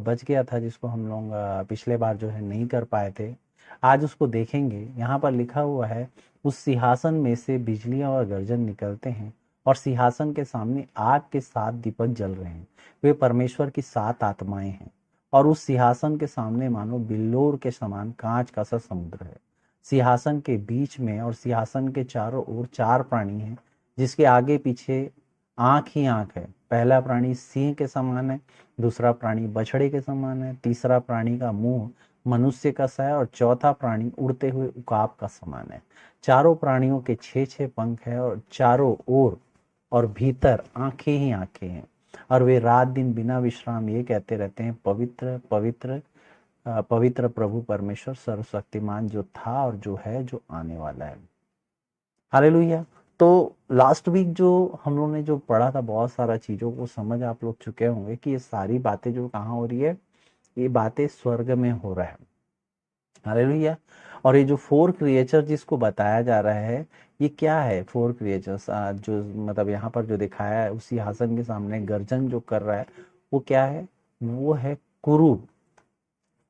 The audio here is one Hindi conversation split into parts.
बच गया था, जिसको हम लोग पिछले बार जो है नहीं कर पाए थे, आज उसको देखेंगे। यहाँ पर लिखा हुआ है, उस सिंहासन में से बिजलियां और गर्जन निकलते हैं और सिंहासन के सामने आग के 7 दीपक जल रहे हैं। वे परमेश्वर की 7 आत्माएं हैं और उस सिंहासन के सामने मानो बिल्लोर के समान कांच का सा समुद्र है। सिंहासन के बीच में और सिंहासन के चारों ओर 4 प्राणी हैं, जिसके आगे पीछे आंख ही आंख है। पहला प्राणी सिंह के समान है, दूसरा प्राणी बछड़े के समान है, तीसरा प्राणी का मुंह मनुष्य का सा है और चौथा प्राणी उड़ते हुए उकाब का समान है। चारों प्राणियों के 6-6 पंख है और चारों ओर और भीतर आंखें ही आंखें हैं, और वे रात दिन बिना विश्राम ये कहते रहते हैं, पवित्र पवित्र पवित्र प्रभु परमेश्वर सर्वशक्तिमान, जो था और जो है, जो आने वाला है। हालेलुया। तो लास्ट वीक जो हम लोग ने जो पढ़ा था, बहुत सारा चीजों को समझ आप लोग चुके होंगे कि ये सारी बातें जो कहाँ हो रही है, ये बातें स्वर्ग में हो रहा है। हालेलुया। और ये जो 4 क्रिएचर जिसको बताया जा रहा है, ये क्या है? 4 क्रिएचर्स जो मतलब यहाँ पर जो दिखाया है, उसी सिंहासन के सामने गर्जन जो कर रहा है, वो क्या है? वो है कुरूब।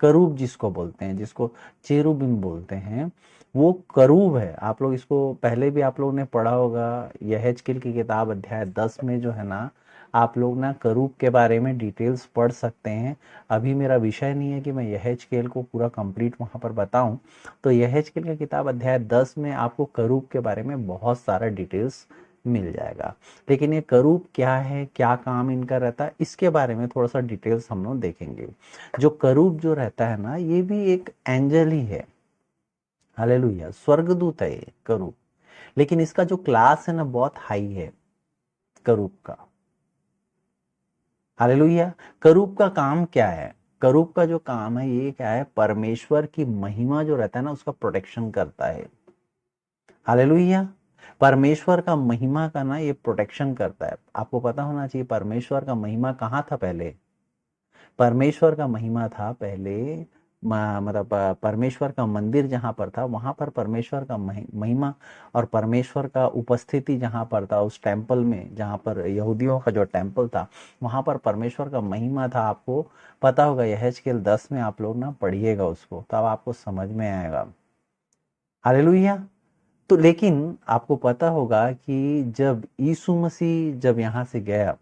करूब जिसको बोलते हैं, जिसको चेरुबिम बोलते हैं, वो करूब है। आप लोग इसको पहले भी आप लोगों ने पढ़ा होगा, यहेजकेल की किताब अध्याय 10 में जो है ना, आप लोग ना करूब के बारे में डिटेल्स पढ़ सकते हैं। अभी मेरा विषय नहीं है कि मैं यहेजकेल को पूरा कंप्लीट वहां पर बताऊं। तो यहेजकेल की किताब अध्याय 10 में आपको करूब के बारे में बहुत सारा डिटेल्स मिल जाएगा। लेकिन ये करूब क्या है, क्या काम इनका रहता है, इसके बारे में थोड़ा सा डिटेल्स हम लोग देखेंगे। जो करूब जो रहता है ना, ये भी एक एंजल ही है। हालेलुया। स्वर्गदूत है ये करूब, लेकिन इसका जो क्लास है ना, बहुत हाई है करूब का। हालेलुया। करूब का काम क्या है? करूब का जो काम है, ये क्या है? परमेश्वर की महिमा जो रहता है ना, उसका प्रोटेक्शन करता है। हालेलुया। परमेश्वर का महिमा का ना ये प्रोटेक्शन करता है। आपको पता होना चाहिए परमेश्वर का महिमा कहाँ था पहले। परमेश्वर का महिमा था पहले मतलब परमेश्वर का मंदिर जहां पर था, वहां पर परमेश्वर का महिमा और परमेश्वर का उपस्थिति जहां पर था, उस टेम्पल में जहां पर यहूदियों का जो टेम्पल था, वहां पर परमेश्वर का महिमा था। आपको पता होगा, यहेजकेल 10 में आप लोग ना पढ़िएगा उसको, तब आपको समझ में आएगा। हालेलुया। तो लेकिन आपको पता होगा कि जब यीशु मसीह जब यहाँ से गया,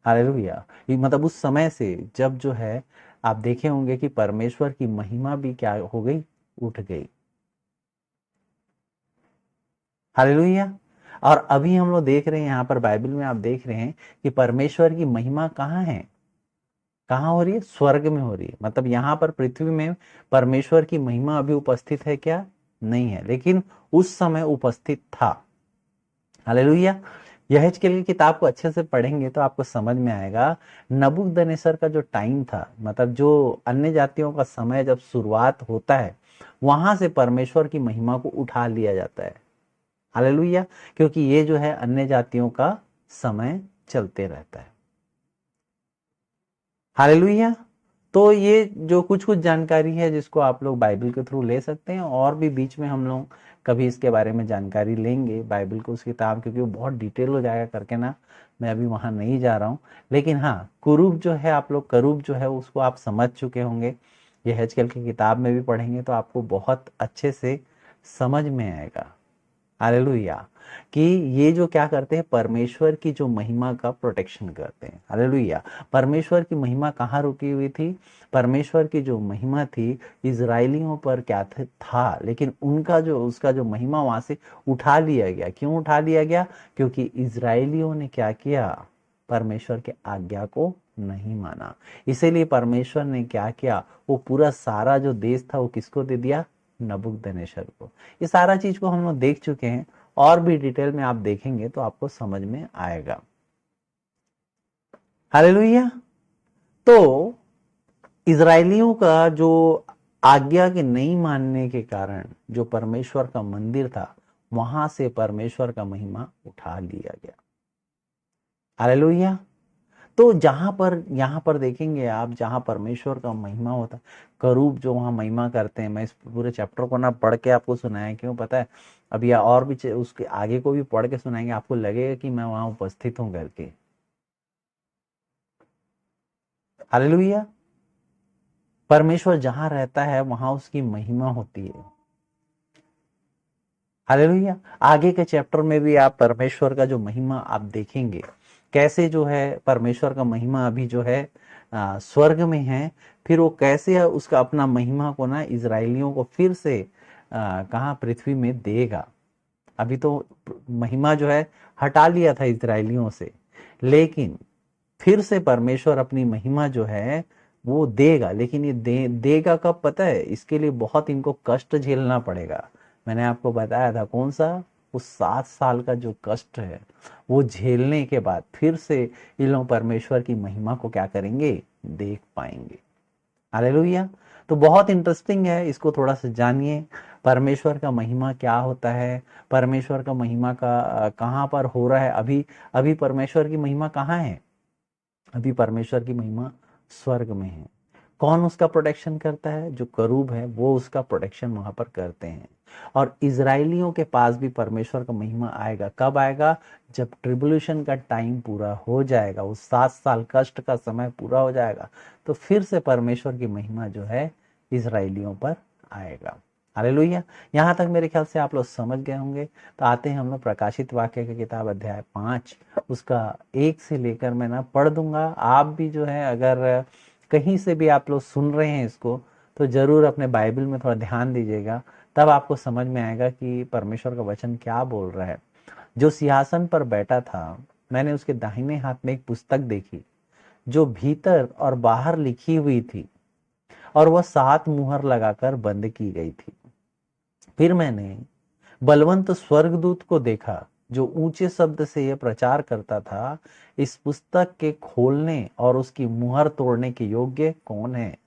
हालेलुया, मतलब उस समय से जब जो है, आप देखे होंगे कि परमेश्वर की महिमा भी क्या हो गई? उठ गई। हालेलुया। और अभी हम लोग देख रहे हैं यहाँ पर बाइबल में, आप देख रहे हैं कि परमेश्वर की महिमा कहाँ है? कहाँ हो रही है? स्वर्ग में हो रही है। मतलब यहाँ पर पृथ्वी में परमेश्वर की महिमा अभी उपस्थित है क्या? नहीं है, लेकिन उस समय उपस्थित था। हालेलुया। यहेजकेल की किताब को अच्छे से पढ़ेंगे तो आपको समझ में आएगा, नबूकदनेस्सर का जो टाइम था, मतलब जो अन्य जातियों का समय जब शुरुआत होता है, वहां से परमेश्वर की महिमा को उठा लिया जाता है। हालेलुया। क्योंकि ये जो है अन्य जातियों का समय चलते रहता है। हालेलुया। तो ये जो कुछ कुछ जानकारी है, जिसको आप लोग बाइबल के थ्रू ले सकते हैं, और भी बीच में हम लोग कभी इसके बारे में जानकारी लेंगे बाइबल को, उस किताब, क्योंकि वो बहुत डिटेल हो जाएगा करके ना, मैं अभी वहां नहीं जा रहा हूँ। लेकिन हाँ, कुरूब जो है, आप लोग करूब जो है उसको आप समझ चुके होंगे। ये यहेजकेल की किताब में भी पढ़ेंगे तो आपको बहुत अच्छे से समझ में आएगा। हालेलुया। कि ये जो क्या करते हैं, परमेश्वर की जो महिमा का प्रोटेक्शन करते हैं। हालेलुया। परमेश्वर की महिमा कहाँ रुकी हुई थी? परमेश्वर की जो महिमा थी इजराइलियों पर क्या था, लेकिन उनका जो उसका जो महिमा वहां से उठा लिया गया। क्यों उठा लिया गया? क्योंकि इजराइलियों ने क्या किया? परमेश्वर के आज्ञा को नहीं माना। इसीलिए परमेश्वर ने क्या किया? वो पूरा सारा जो देश था वो किसको दे दिया? नबूकदनेस्सर को। ये सारा चीज को हम लोग देख चुके हैं, और भी डिटेल में आप देखेंगे तो आपको समझ में आएगा। हालेलुया। तो इजरायलियों का जो आज्ञा के नहीं मानने के कारण जो परमेश्वर का मंदिर था, वहां से परमेश्वर का महिमा उठा लिया गया। हालेलुया। तो जहां पर यहाँ पर देखेंगे आप, जहां परमेश्वर का महिमा होता है, करूब जो वहां महिमा करते हैं। मैं इस पूरे चैप्टर को ना पढ़ के आपको सुनाया, क्यों पता है? अभी और भी उसके आगे को भी पढ़ के सुनाएंगे, आपको लगेगा कि मैं वहां उपस्थित हूं करके। हालेलुया। परमेश्वर जहां रहता है वहां उसकी महिमा होती है। हालेलुया। आगे के चैप्टर में भी आप परमेश्वर का जो महिमा आप देखेंगे, कैसे जो है परमेश्वर का महिमा अभी जो है स्वर्ग में है, फिर वो कैसे उसका अपना महिमा को ना इजरायलियों को फिर से कहाँ पृथ्वी में देगा। अभी तो महिमा जो है हटा लिया था इजरायलियों से, लेकिन फिर से परमेश्वर अपनी महिमा जो है वो देगा। लेकिन ये देगा कब पता है? इसके लिए बहुत इनको कष्ट झेलना पड़ेगा। मैंने आपको बताया था कौन सा, उस 7 साल का जो कष्ट है वो झेलने के बाद फिर से इन लोग परमेश्वर की महिमा को क्या करेंगे? देख पाएंगे। हालेलुया। तो बहुत इंटरेस्टिंग है, इसको थोड़ा सा जानिए। परमेश्वर का महिमा क्या होता है, परमेश्वर का महिमा का कहाँ पर हो रहा है। अभी अभी परमेश्वर की महिमा कहाँ है? अभी परमेश्वर की महिमा स्वर्ग में है। कौन उसका प्रोटेक्शन करता है? जो करूब है वो उसका प्रोटेक्शन वहां पर करते हैं। और इजराइलियों के पास भी परमेश्वर का महिमा आएगा। कब आएगा? जब ट्रिब्यूलेशन का टाइम पूरा हो जाएगा, उस 7 साल कष्ट का समय पूरा हो जाएगा, तो फिर से परमेश्वर की महिमा जो है इजराइलियों पर आएगा। हालेलुया। यहाँ तक मेरे ख्याल से आप लोग समझ गए होंगे। तो आते हैं हम लोग प्रकाशित वाक्य की किताब अध्याय 5, उसका 1 से लेकर मैं ना पढ़ दूंगा। आप भी जो है अगर कहीं से भी आप लोग सुन रहे हैं इसको, तो जरूर अपने बाइबल में थोड़ा ध्यान दीजिएगा, तब आपको समझ में आएगा कि परमेश्वर का वचन क्या बोल रहा है। जो सिंहासन पर बैठा था, मैंने उसके दाहिने हाथ में एक पुस्तक देखी जो भीतर और बाहर लिखी हुई थी, और वह 7 मुहर लगाकर बंद की गई थी। फिर मैंने बलवंत स्वर्गदूत को देखा जो ऊंचे शब्द से यह प्रचार करता था, इस पुस्तक के खोलने और उसकी मुहर तोड़ने के योग्य कौन है?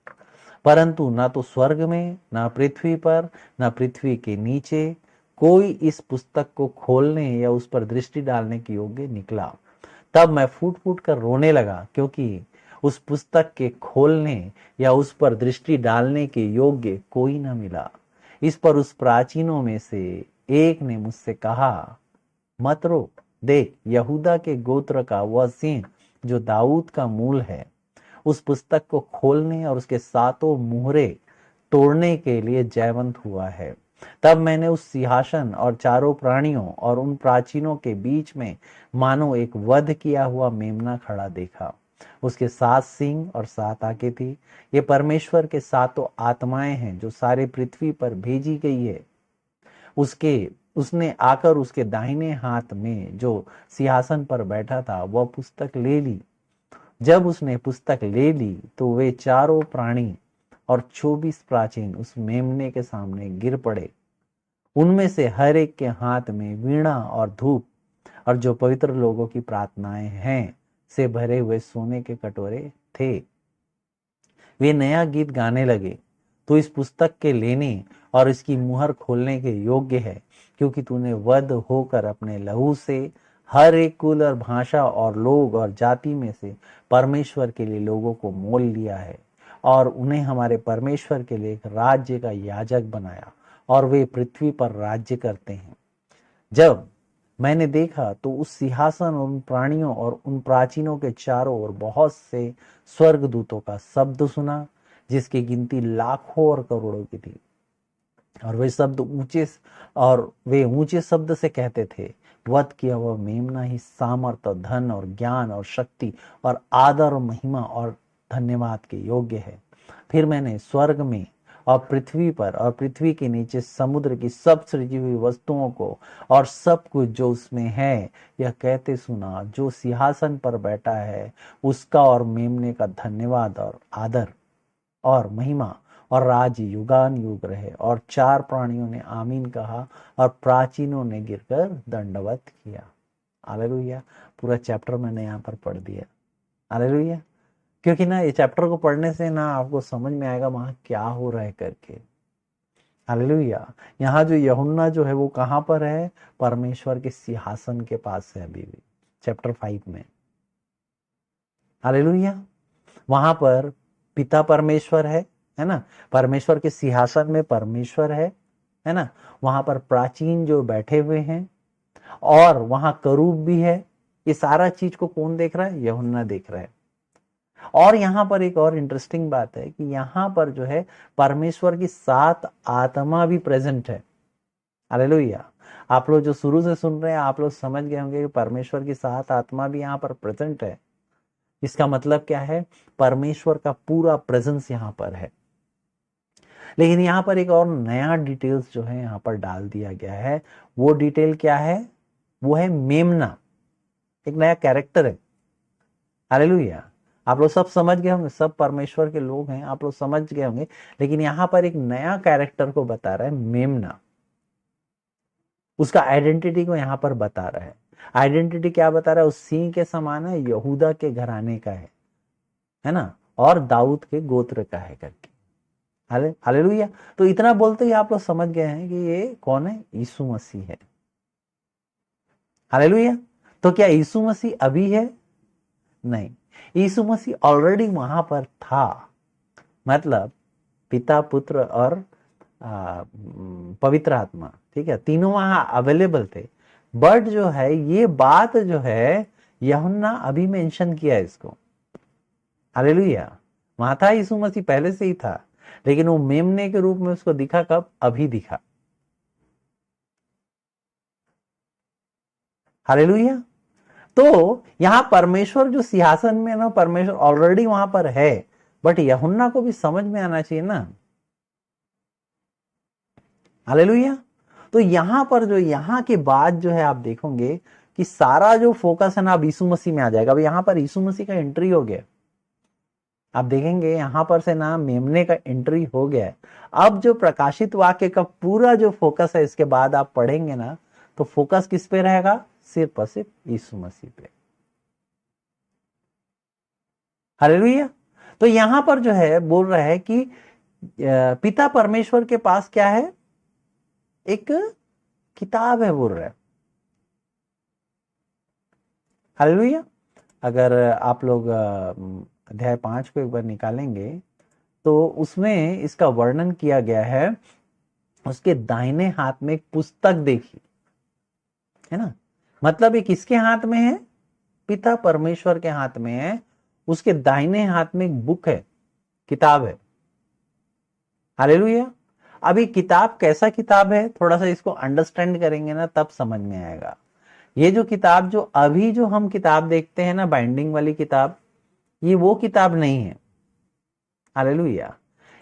परंतु ना तो स्वर्ग में, ना पृथ्वी पर, ना पृथ्वी के नीचे कोई इस पुस्तक को खोलने या उस पर दृष्टि डालने के योग्य निकला। तब मैं फूट फूट कर रोने लगा, क्योंकि उस पुस्तक के खोलने या उस पर दृष्टि डालने के योग्य कोई न मिला। इस पर उस प्राचीनों में से एक ने मुझसे कहा, मत रो, देख यहूदा के गोत्र का वह सिंह जो दाऊद का मूल है, उस पुस्तक को खोलने और उसके 7 मुहरे तोड़ने के लिए जयवंत हुआ है। तब मैंने उस सिंहासन और चारों प्राणियों और उन प्राचीनों के बीच में मानो एक वध किया हुआ मेमना खड़ा देखा। उसके 7 सींग और 7 आंखें थी। ये परमेश्वर के 7 आत्माएं हैं जो सारे पृथ्वी पर भेजी गई है। उसने आकर उसके दाहिने हाथ में जो सिंहासन पर बैठा था वह पुस्तक ले ली। जब उसने पुस्तक ले ली तो वे चारों प्राणी और 24 प्राचीन उस मेमने के सामने गिर पड़े। उनमें से हर एक के हाथ में वीणा और धूप और जो पवित्र लोगों की प्रार्थनाएं हैं से भरे हुए सोने के कटोरे थे। वे नया गीत गाने लगे, तो इस पुस्तक के लेने और इसकी मुहर खोलने के योग्य है, क्योंकि तूने वध होकर अपने लहू से हर एक कुल और भाषा और लोग और जाति में से परमेश्वर के लिए लोगों को मोल लिया है, और उन्हें हमारे परमेश्वर के लिए एक राज्य का याजक बनाया, और वे पृथ्वी पर राज्य करते हैं। जब मैंने देखा तो उस सिंहासन और उन प्राणियों और उन प्राचीनों के चारों ओर बहुत से स्वर्गदूतों का शब्द सुना, जिसकी गिनती लाखों और करोड़ों की थी। और वे ऊंचे शब्द से कहते थे, वध किया हुआ मेमना ही सामर्थ और धन और ज्ञान और शक्ति और आदर और महिमा और धन्यवाद के योग्य है। फिर मैंने स्वर्ग में और पृथ्वी पर और पृथ्वी के नीचे समुद्र की सब सृजी हुई वस्तुओं को और सब कुछ जो उसमें है यह कहते सुना, जो सिंहासन पर बैठा है उसका और मेमने का धन्यवाद और आदर और महिमा और राज युगान युग रहे। और 4 प्राणियों ने आमीन कहा और प्राचीनों ने गिरकर दंडवत किया। हालेलुया। पूरा चैप्टर मैंने यहाँ पर पढ़ दिया। हालेलुया। क्योंकि ना ये चैप्टर को पढ़ने से ना आपको समझ में आएगा वहां क्या हो रहा है करके। हालेलुया। यहाँ जो यूहन्ना जो है वो कहाँ पर है? परमेश्वर के सिंहासन के पास है अभी भी, चैप्टर 5 में। हालेलुया। वहां पर पिता परमेश्वर है ना, परमेश्वर के सिंहासन में परमेश्वर है ना। वहां पर प्राचीन जो बैठे हुए हैं और वहां करूब भी है। ये सारा चीज को कौन देख रहा है? यूहन्ना देख रहा है। और यहां पर एक और इंटरेस्टिंग बात है कि यहां पर जो है परमेश्वर की 7 आत्मा भी प्रेजेंट है। हालेलुया। आप लोग जो शुरू से सुन रहे हैं, आप लोग समझ गए होंगे कि परमेश्वर की 7 आत्मा भी यहाँ पर प्रेजेंट है। इसका मतलब क्या है? परमेश्वर का पूरा प्रेजेंस यहाँ पर है। लेकिन यहाँ पर एक और नया डिटेल्स जो है यहाँ पर डाल दिया गया है। वो डिटेल क्या है? वो है मेमना, एक नया कैरेक्टर है। हालेलुया। आप लोग सब समझ गए होंगे, सब परमेश्वर के लोग हैं, आप लोग समझ गए होंगे। लेकिन यहाँ पर एक नया कैरेक्टर को बता रहा है, मेमना। उसका आइडेंटिटी को यहाँ पर बता रहा है। आइडेंटिटी क्या बता रहा है? उस सिंह के समान है, यहूदा के घराने का है ना, और दाऊद के गोत्र का है करके। हालेलुया। तो इतना बोलते ही आप लोग समझ गए हैं कि ये कौन है? यीशु मसीह है। हालेलुया। तो क्या यीशु मसीह अभी है? नहीं, यीशु मसीह ऑलरेडी वहां पर था। मतलब पिता, पुत्र और पवित्र आत्मा, ठीक है, तीनों वहां अवेलेबल थे। बट जो है ये बात जो है यूहन्ना अभी मेंशन किया है इसको। हालेलुया। वहां था यीशु मसीह, पहले से ही था, लेकिन वो मेमने के रूप में उसको दिखा कब? अभी दिखा। हालेलुया। तो यहां परमेश्वर जो सिंहासन में ना, परमेश्वर ऑलरेडी वहां पर है, बट यूहन्ना को भी समझ में आना चाहिए ना। हालेलुया। तो यहां पर जो यहां के बाद जो है आप देखोगे कि सारा जो फोकस है ना अब यीशु मसीह में आ जाएगा। अब यहां पर यीशु मसीह का एंट्री हो गया। आप देखेंगे यहां पर से ना मेमने का एंट्री हो गया है। अब जो प्रकाशित वाक्य का पूरा जो फोकस है, इसके बाद आप पढ़ेंगे ना, तो फोकस किस पे रहेगा? सिर्फ और सिर्फ यीशु मसीह पे। हालेलुया। तो यहां पर जो है बोल रहा है कि पिता परमेश्वर के पास क्या है? एक किताब है, बोल रहा है। हालेलुया। अगर आप लोग अध्याय 5 को एक बार निकालेंगे तो उसमें इसका वर्णन किया गया है। उसके दाहिने हाथ में एक पुस्तक देखी, है ना। मतलब ये किसके हाथ में है? पिता परमेश्वर के हाथ में है। उसके दाहिने हाथ में एक बुक है, किताब है। हालेलुया। अभी किताब कैसा किताब है, थोड़ा सा इसको अंडरस्टैंड करेंगे ना तब समझ में आएगा। ये जो किताब, जो अभी जो हम किताब देखते हैं ना, बाइंडिंग वाली किताब, ये वो किताब नहीं है। हालेलुया।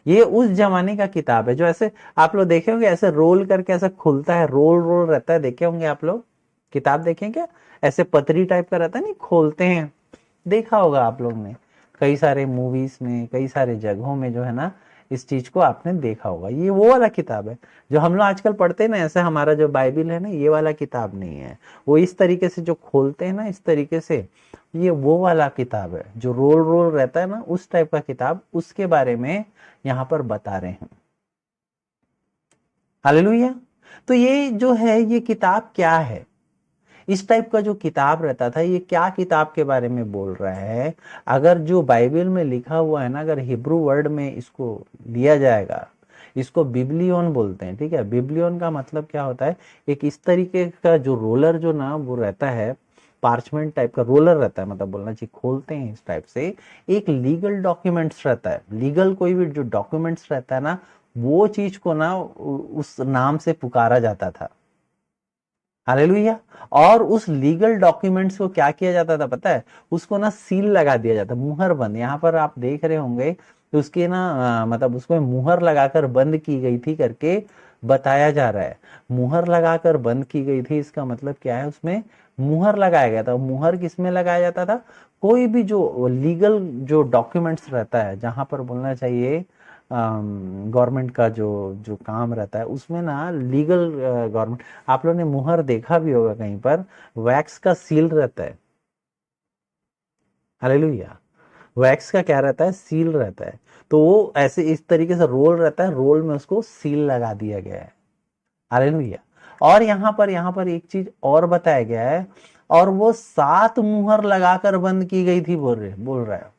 ये उस जमाने का किताब है जो ऐसे आप लोग देखे होंगे, ऐसे रोल करके ऐसे खुलता है, रोल रोल रहता है, देखे होंगे आप लोग। किताब देखें क्या? ऐसे पतरी टाइप का रहता है, नहीं, खोलते हैं, देखा होगा आप लोग ने। कई सारे मूवीज में, कई सारे जगहों में जो है ना, इस चीज को आपने देखा होगा। ये वो वाला किताब है जो हम लोग आजकल पढ़ते हैं ना, ऐसे हमारा जो बाइबिल है ना, ये वाला किताब नहीं है। वो इस तरीके से जो खोलते हैं ना, इस तरीके से, ये वो वाला किताब है जो रोल रोल रहता है ना, उस टाइप का किताब। उसके बारे में यहाँ पर बता रहे हैं। हालेलुया। तो ये जो है, ये किताब क्या है? इस टाइप का जो किताब रहता था, ये क्या किताब के बारे में बोल रहा है? अगर जो बाइबल में लिखा हुआ है ना, अगर हिब्रू वर्ड में इसको लिया जाएगा, इसको बिब्लियन बोलते हैं, ठीक है। बिब्लियन का मतलब क्या होता है? एक इस तरीके का जो रोलर जो ना वो रहता है, पार्चमेंट टाइप का रोलर रहता है, मतलब बोलना चाहिए, खोलते हैं इस टाइप से। एक लीगल डॉक्यूमेंट्स रहता है, लीगल कोई भी जो डॉक्यूमेंट्स रहता है ना, वो चीज को ना उस नाम से पुकारा जाता था। हालेलुया। और उस लीगल डॉक्यूमेंट्स को क्या किया जाता था पता है? उसको ना सील लगा दिया जाता, मुहर बंद। यहाँ पर आप देख रहे होंगे तो उसके ना मतलब उसको मुहर लगाकर बंद की गई थी करके बताया जा रहा है। मुहर लगाकर बंद की गई थी, इसका मतलब क्या है? उसमें मुहर लगाया गया था। मुहर किसमें लगाया जाता था? कोई भी जो लीगल जो डॉक्यूमेंट्स रहता है, जहां पर बोलना चाहिए गवर्नमेंट का जो जो काम रहता है, उसमें ना लीगल गवर्नमेंट, आप लोगों ने मुहर देखा भी होगा कहीं पर, वैक्स का सील रहता है। हालेलुया। वैक्स का क्या रहता है? सील रहता है। तो वो ऐसे इस तरीके से रोल रहता है, रोल में उसको सील लगा दिया गया है। हालेलुया। और यहाँ पर एक चीज और बताया गया है, और वो 7 मुहर लगाकर बंद की गई थी, बोल रहा है।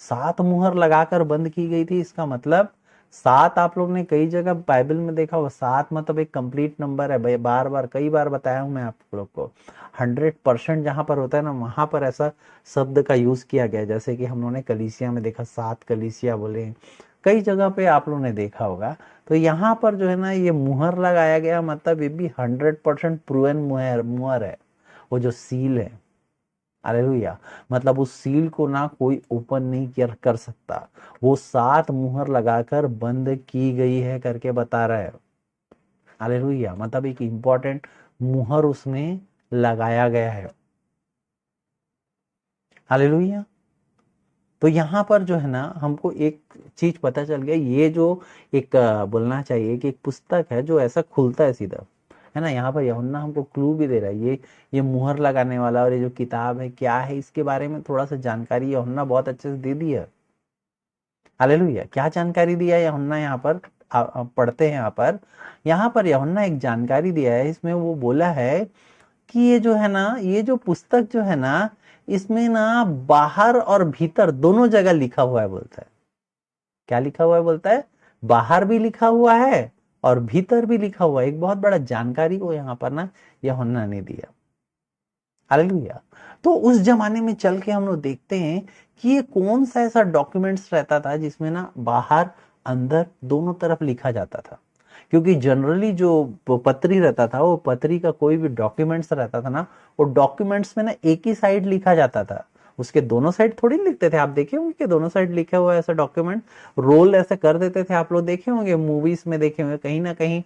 7 मुहर लगाकर बंद की गई थी, इसका मतलब 7 आप लोग ने कई जगह बाइबल में देखा होगा, 7 मतलब एक कंप्लीट नंबर है भाई, बार बार कई बार बताया हूं मैं आप लोग को। 100% जहां पर होता है ना, वहां पर ऐसा शब्द का यूज किया गया है। जैसे कि हम लोगों ने कलीसिया में देखा, 7 कलीसिया बोले, कई जगह पे आप लोगों ने देखा होगा। तो यहाँ पर जो है ना ये मुहर लगाया गया, मतलब ये भी 100% प्रूवन मुहर मुहर है, वो जो सील है। हालेलुया। मतलब उस सील को ना कोई ओपन नहीं कर सकता, वो 7 मुहर लगाकर बंद की गई है करके बता रहा है। हालेलुया। मतलब एक इंपॉर्टेंट मुहर उसमें लगाया गया है। हालेलुया। तो यहां पर जो है ना हमको एक चीज पता चल गया, ये जो एक बोलना चाहिए कि एक पुस्तक है जो ऐसा खुलता है सीधा, है ना। यहाँ पर यूहन्ना हमको क्लू भी दे रहा है, ये मुहर लगाने वाला और ये जो किताब है क्या है, इसके बारे में थोड़ा सा जानकारी यूहन्ना बहुत अच्छे से दे दी है। हालेलुया। क्या जानकारी दिया है यूहन्ना यहाँ पर, पढ़ते हैं यहाँ पर यूहन्ना एक जानकारी दिया है। इसमें वो बोला है कि ये जो है ना, ये जो पुस्तक जो है ना, इसमें ना बाहर और भीतर दोनों जगह लिखा हुआ है बोलता है। क्या लिखा हुआ है बोलता है, बाहर भी लिखा हुआ है और भीतर भी लिखा हुआ है। एक बहुत बड़ा जानकारी को यहाँ पर ना यूहन्ना ने दिया। हालेलुया। तो उस जमाने में चल के हम लोग देखते हैं कि ये कौन सा ऐसा डॉक्यूमेंट्स रहता था जिसमें ना बाहर अंदर दोनों तरफ लिखा जाता था। क्योंकि जनरली जो पत्री रहता था, वो पत्री का कोई भी डॉक्यूमेंट्स रहता था ना, वो डॉक्यूमेंट्स में ना एक ही साइड लिखा जाता था, उसके दोनों साइड थोड़ी लिखते थे। आप देखे होंगे कि दोनों साइड लिखे हुआ है ऐसा डॉक्यूमेंट, रोल ऐसे कर देते थे। आप लोग देखे होंगे, मूवीज में देखे होंगे, कहीं ना कहीं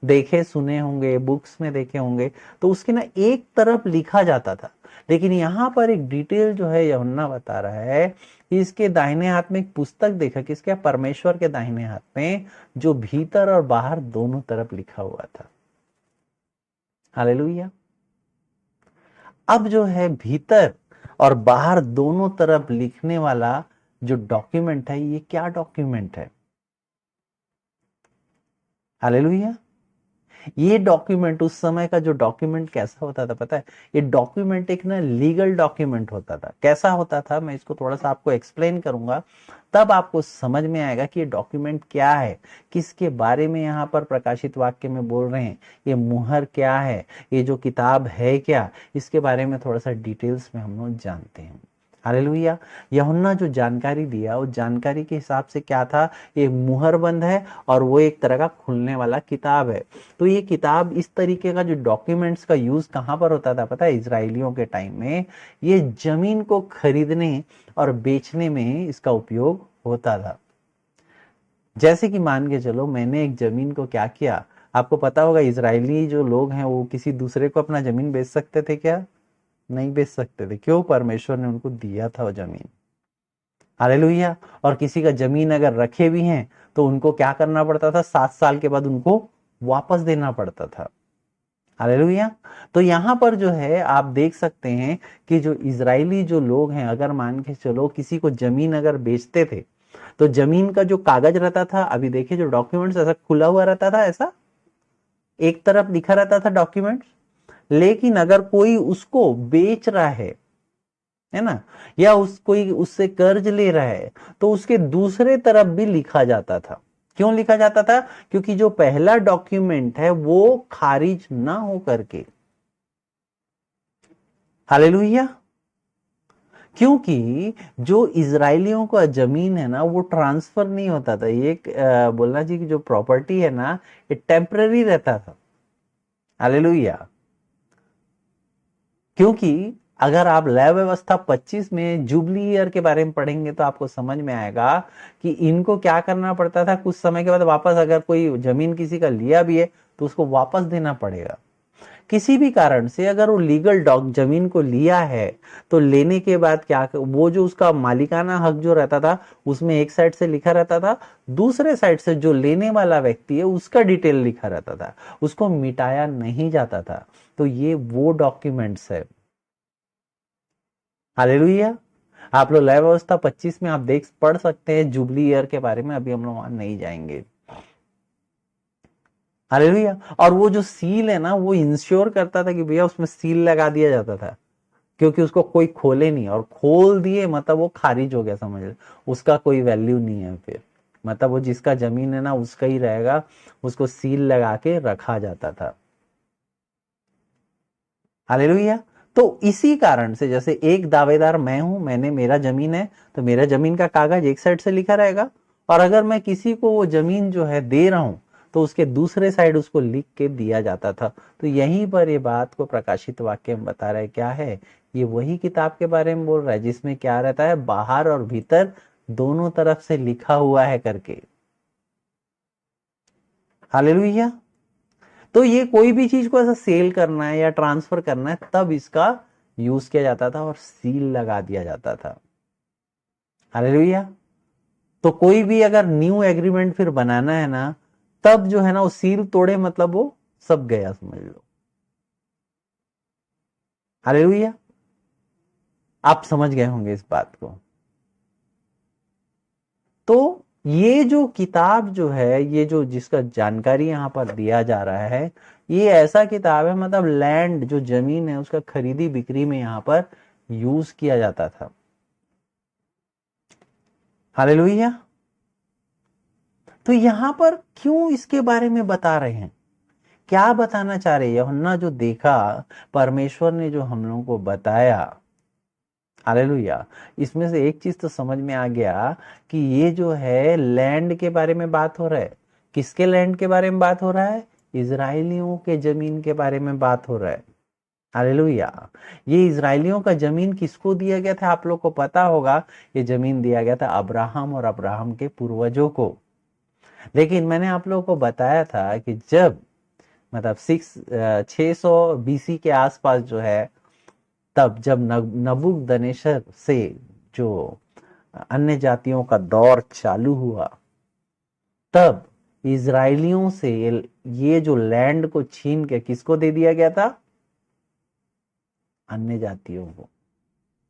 देखे सुने होंगे, बुक्स में देखे होंगे। तो उसके ना एक तरफ लिखा जाता था। लेकिन यहाँ पर एक डिटेल जो है यूहन्ना बता रहा है कि इसके दाहिने हाथ में एक पुस्तक देखा, किसके, परमेश्वर के दाहिने हाथ में, जो भीतर और बाहर दोनों तरफ लिखा हुआ था। हालेलुया। अब जो है भीतर और बाहर दोनों तरफ लिखने वाला जो डॉक्यूमेंट है, ये क्या डॉक्यूमेंट है। हालेलुया। ये डॉक्यूमेंट, उस समय का जो डॉक्यूमेंट कैसा होता था पता है, ये डॉक्यूमेंट एक ना लीगल डॉक्यूमेंट होता था। कैसा होता था, मैं इसको थोड़ा सा आपको एक्सप्लेन करूंगा, तब आपको समझ में आएगा कि ये डॉक्यूमेंट क्या है, किसके बारे में यहाँ पर प्रकाशित वाक्य में बोल रहे हैं, ये मुहर क्या है, ये जो किताब है क्या, इसके बारे में थोड़ा सा डिटेल्स में हम लोग जानते हैं। हालेलुया। यूहन्ना जो जानकारी दिया, उस जानकारी के हिसाब से क्या था, ये मुहर बंद है और वो एक तरह का खुलने वाला किताब है। तो ये किताब, इस तरीके का जो डॉक्यूमेंट्स का यूज कहां पर होता था पता है, इजराइलियों के टाइम में ये जमीन को खरीदने और बेचने में इसका उपयोग होता था। जैसे कि मान के चलो, मैंने एक जमीन को क्या किया, आपको पता होगा इजरायली जो लोग हैं वो किसी दूसरे को अपना जमीन बेच सकते थे क्या, नहीं बेच सकते थे। क्यों, परमेश्वर ने उनको दिया था वो जमीन। हालेलुया। और किसी का जमीन अगर रखे भी हैं तो उनको क्या करना पड़ता था, 7 साल के बाद उनको वापस देना पड़ता था। हालेलुया। तो यहां पर जो है आप देख सकते हैं कि जो इजरायली जो लोग हैं, अगर मान के चलो किसी को जमीन अगर बेचते थे, तो जमीन का जो कागज रहता था, अभी देखिए जो डॉक्यूमेंट्स ऐसा खुला हुआ रहता था, ऐसा एक तरफ लिखा रहता था डॉक्यूमेंट्स। लेकिन अगर कोई उसको बेच रहा है ना, या कोई उससे कर्ज ले रहा है, तो उसके दूसरे तरफ भी लिखा जाता था। क्यों लिखा जाता था, क्योंकि जो पहला डॉक्यूमेंट है वो खारिज ना हो करके। हालेलुया। क्योंकि जो इजरायलियों का जमीन है ना, वो ट्रांसफर नहीं होता था। ये बोलना चाहिए कि जो प्रॉपर्टी है ना, ये टेम्पररी रहता था। हालेलुया। क्योंकि अगर आप लय व्यवस्था 25 में जुबली ईयर के बारे में पढ़ेंगे तो आपको समझ में आएगा कि इनको क्या करना पड़ता था, कुछ समय के बाद वापस, अगर कोई जमीन किसी का लिया भी है तो उसको वापस देना पड़ेगा। किसी भी कारण से अगर वो लीगल डॉग जमीन को लिया है, तो लेने के बाद क्या, वो जो उसका मालिकाना हक जो रहता था, उसमें एक साइड से लिखा रहता था, दूसरे साइड से जो लेने वाला व्यक्ति है उसका डिटेल लिखा रहता था, उसको मिटाया नहीं जाता था। तो ये वो डॉक्यूमेंट्स है। हालेलुया। आप लोग लय व्यवस्था 25 में आप देख पढ़ सकते हैं जुबली ईयर के बारे में, अभी हम लोग वहां नहीं जाएंगे। हालेलुया। और वो जो सील है ना, वो इंश्योर करता था कि भैया उसमें सील लगा दिया जाता था, क्योंकि उसको कोई खोले नहीं, और खोल दिए मतलब वो खारिज हो गया, समझ लो उसका कोई वैल्यू नहीं है फिर। मतलब वो जिसका जमीन है ना उसका ही रहेगा, उसको सील लगा के रखा जाता था। हालेलुया। तो इसी कारण से जैसे एक दावेदार मैं हूं, मैंने मेरा जमीन है, तो मेरा जमीन का कागज एक साइड से लिखा रहेगा, और अगर मैं किसी को वो जमीन जो है दे रहा हूं तो उसके दूसरे साइड उसको लिख के दिया जाता था। तो यहीं पर ये बात को प्रकाशित वाक्य में बता रहा है, क्या है ये, वही किताब के बारे में बोल रहा है जिसमें क्या रहता है, बाहर और भीतर दोनों तरफ से लिखा हुआ है करके। हालेलुया। तो ये कोई भी चीज को ऐसा सेल करना है या ट्रांसफर करना है तब इसका यूज किया जाता था और सील लगा दिया जाता था। हालेलुया। तो कोई भी अगर न्यू एग्रीमेंट फिर बनाना है ना, तब जो है ना वो सील तोड़े मतलब वो सब गया, समझ लो। हालेलुया। आप समझ गए होंगे इस बात को। तो ये जो किताब जो है, ये जो जिसका जानकारी यहां पर दिया जा रहा है, ये ऐसा किताब है, मतलब लैंड जो जमीन है उसका खरीदी बिक्री में यहां पर यूज किया जाता था। हालेलुया। तो यहां पर क्यों इसके बारे में बता रहे हैं, क्या बताना चाह रहे हैं? यूहन्ना जो देखा, परमेश्वर ने जो हम लोगों को बताया, हालेलुया, इसमें से एक चीज तो समझ में आ गया कि ये जो है लैंड के बारे में बात हो रहा है। किसके लैंड के बारे में बात हो रहा है? इजराइलियों के जमीन के बारे में बात हो रहा है। हालेलुया। ये इजराइलियों का जमीन किसको दिया गया था? आप लोग को पता होगा, ये जमीन दिया गया था अब्राहम और अब्राहम के पूर्वजों को। लेकिन मैंने आप लोगों को बताया था कि जब मतलब 600 बीसी के आसपास जो है, तब जब नबूकदनेस्सर से जो अन्य जातियों का दौर चालू हुआ, तब इजराइलियों से ये जो लैंड को छीन के किसको दे दिया गया था? अन्य जातियों को।